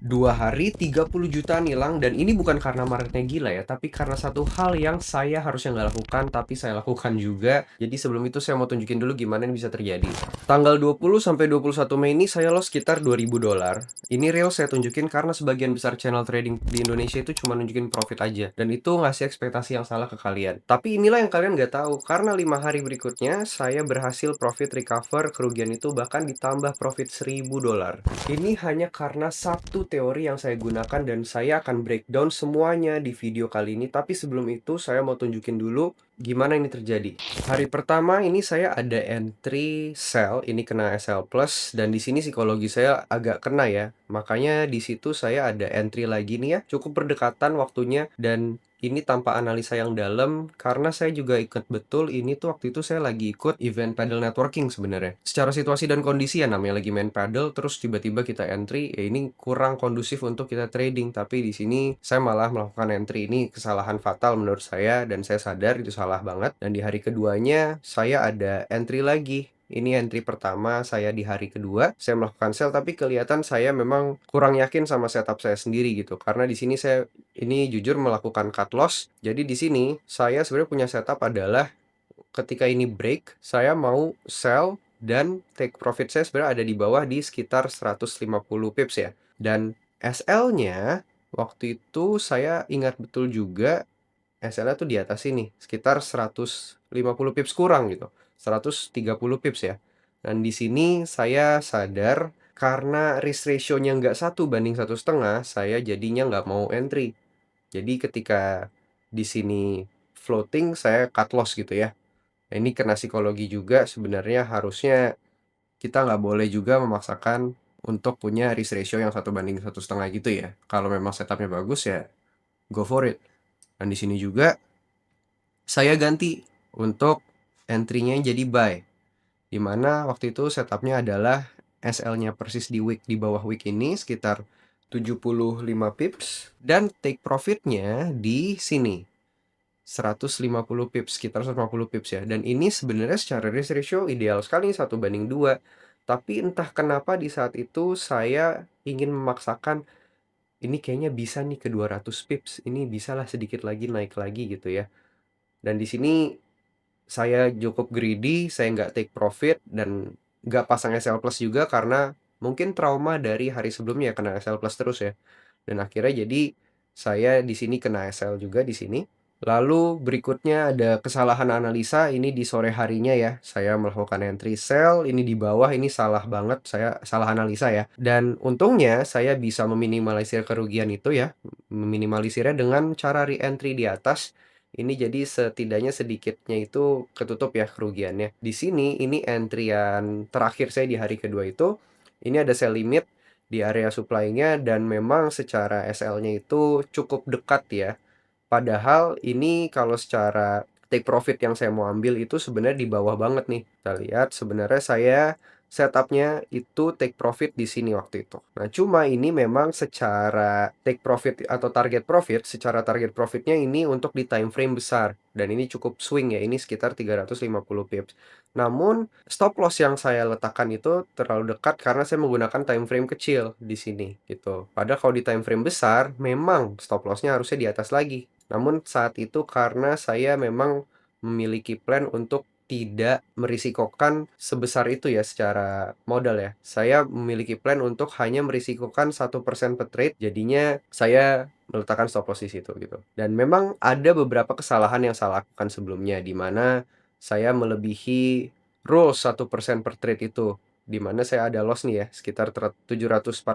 2 hari 30 juta hilang dan ini bukan karena marketnya gila ya, tapi karena satu hal yang saya harusnya nggak lakukan, tapi saya lakukan juga. Jadi sebelum itu saya mau tunjukin dulu gimana ini bisa terjadi. Tanggal 20 sampai 21 Mei ini saya loss sekitar $2.000. Ini real saya tunjukin karena sebagian besar channel trading di Indonesia itu cuma nunjukin profit aja. Dan itu ngasih ekspektasi yang salah ke kalian. Tapi inilah yang kalian nggak tahu, karena 5 hari berikutnya saya berhasil profit recover kerugian itu bahkan ditambah profit $1.000. Ini hanya karena satu teori yang saya gunakan dan saya akan breakdown semuanya di video kali ini. Tapi sebelum itu saya mau tunjukin dulu gimana ini terjadi. Hari pertama ini saya ada entry sell, ini kena SL plus dan di sini psikologi saya agak kena ya. Makanya di situ saya ada entry lagi nih ya, cukup berdekatan waktunya dan ini tanpa analisa yang dalam karena saya juga ikut betul ini tuh waktu itu saya lagi ikut event paddle networking sebenarnya. Secara situasi dan kondisi ya namanya lagi main paddle terus tiba-tiba kita entry ya ini kurang kondusif untuk kita trading, tapi di sini saya malah melakukan entry. Ini kesalahan fatal menurut saya dan saya sadar itu salah banget, dan di hari keduanya saya ada entry lagi. Ini entry pertama saya di hari kedua, saya melakukan sell tapi kelihatan saya memang kurang yakin sama setup saya sendiri gitu. Karena di sini saya ini jujur melakukan cut loss. Jadi di sini saya sebenarnya punya setup adalah ketika ini break, saya mau sell dan take profit saya sebenarnya ada di bawah di sekitar 150 pips ya. Dan SL-nya waktu itu saya ingat betul juga SL-nya tuh di atas ini, sekitar 150 pips kurang gitu. 130 pips ya. Dan di sini saya sadar karena risk ratio-nya nggak 1:1,5, saya jadinya nggak mau entry. Jadi ketika di sini floating, saya cut loss gitu ya. Nah, ini kena psikologi juga sebenarnya harusnya kita nggak boleh juga memaksakan untuk punya risk ratio yang 1:1,5 gitu ya. Kalau memang setupnya bagus ya go for it. Dan di sini juga saya ganti untuk entry-nya jadi buy. Di mana waktu itu setupnya adalah SL-nya persis di wick di bawah wick ini sekitar 75 pips dan take profit-nya di sini 150 pips, sekitar 150 pips ya. Dan ini sebenarnya secara risk ratio ideal sekali 1:2. Tapi entah kenapa di saat itu saya ingin memaksakan ini kayaknya bisa nih ke 200 pips. Ini bisalah sedikit lagi naik lagi gitu ya. Dan di sini saya cukup greedy, saya nggak take profit dan nggak pasang SL plus juga karena mungkin trauma dari hari sebelumnya kena SL plus terus ya. Dan akhirnya jadi saya di sini kena SL juga di sini. Lalu berikutnya ada kesalahan analisa, ini di sore harinya ya. Saya melakukan entry sell, ini di bawah, ini salah banget, saya salah analisa ya. Dan untungnya saya bisa meminimalisir kerugian itu ya, meminimalisirnya dengan cara re-entry di atas. Ini jadi setidaknya sedikitnya itu ketutup ya kerugiannya. Di sini ini entryan terakhir saya di hari kedua itu, ini ada sell limit di area supply-nya dan memang secara SL-nya itu cukup dekat ya. Padahal ini kalau secara take profit yang saya mau ambil itu sebenarnya di bawah banget nih. Kita lihat sebenarnya saya setupnya itu take profit di sini waktu itu. Nah, cuma ini memang secara take profit atau target profit, secara target profitnya ini untuk di time frame besar. Dan ini cukup swing ya, ini sekitar 350 pips. Namun, stop loss yang saya letakkan itu terlalu dekat karena saya menggunakan time frame kecil di sini gitu. Padahal kalau di time frame besar, memang stop loss-nya harusnya di atas lagi. Namun saat itu karena saya memang memiliki plan untuk tidak merisikokan sebesar itu ya secara modal ya. Saya memiliki plan untuk hanya merisikokan 1% per trade, jadinya saya meletakkan stop loss di situ gitu. Dan memang ada beberapa kesalahan yang saya lakukan sebelumnya di mana saya melebihi rules 1% per trade itu. Di mana saya ada loss nih ya sekitar $745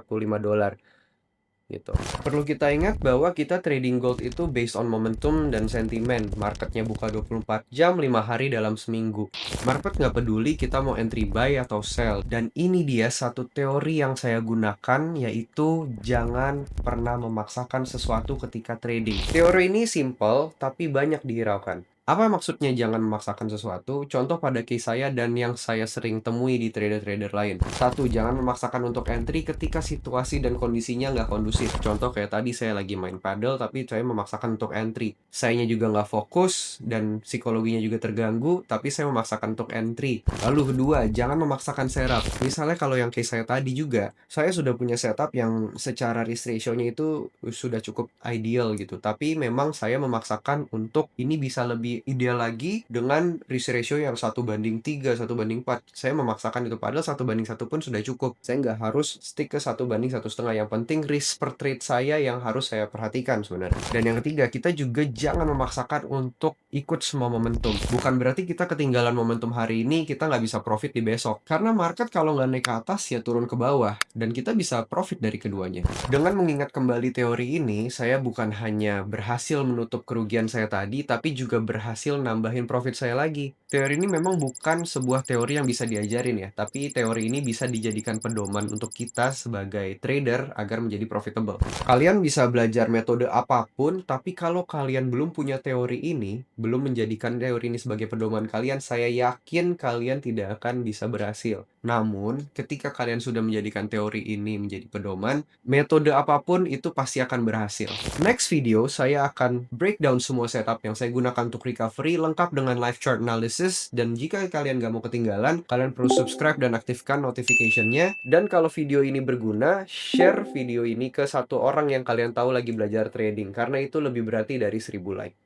gitu. Perlu kita ingat bahwa kita trading gold itu based on momentum dan sentimen. Marketnya buka 24 jam, 5 hari dalam seminggu. Market nggak peduli kita mau entry buy atau sell. Dan ini dia satu teori yang saya gunakan, yaitu jangan pernah memaksakan sesuatu ketika trading. Teori ini simple, tapi banyak dihiraukan. Apa maksudnya jangan memaksakan sesuatu? Contoh pada case saya dan yang saya sering temui di trader-trader lain. Satu, jangan memaksakan untuk entry ketika situasi dan kondisinya nggak kondusif. Contoh kayak tadi saya lagi main paddle tapi saya memaksakan untuk entry. Sayanya juga nggak fokus dan psikologinya juga terganggu, tapi saya memaksakan untuk entry. Lalu kedua, jangan memaksakan setup. Misalnya kalau yang case saya tadi juga, saya sudah punya setup yang secara risk ratio-nya itu sudah cukup ideal gitu. Tapi memang saya memaksakan untuk ini bisa lebih ideal lagi dengan risk ratio yang 1/3, 1/4. Saya memaksakan itu padahal 1/1 pun sudah cukup. Saya nggak harus stick ke 1/1,5. Yang penting risk per trade saya yang harus saya perhatikan sebenarnya. Dan yang ketiga, kita juga jangan memaksakan untuk ikut semua momentum. Bukan berarti kita ketinggalan momentum hari ini, kita nggak bisa profit di besok. Karena market kalau nggak naik ke atas, ya turun ke bawah. Dan kita bisa profit dari keduanya. Dengan mengingat kembali teori ini, saya bukan hanya berhasil menutup kerugian saya tadi, tapi juga berhasil nambahin profit saya lagi. Teori ini memang bukan sebuah teori yang bisa diajarin ya, tapi teori ini bisa dijadikan pedoman untuk kita sebagai trader agar menjadi profitable. Kalian bisa belajar metode apapun, tapi kalau kalian belum punya teori ini, belum menjadikan teori ini sebagai pedoman kalian, saya yakin kalian tidak akan bisa berhasil. Namun, ketika kalian sudah menjadikan teori ini menjadi pedoman, metode apapun itu pasti akan berhasil. Next video, saya akan breakdown semua setup yang saya gunakan untuk recovery lengkap dengan live chart analysis. Dan jika kalian gak mau ketinggalan, kalian perlu subscribe dan aktifkan notification-nya. Dan kalau video ini berguna, share video ini ke satu orang yang kalian tahu lagi belajar trading. Karena itu lebih berarti dari 1000 like.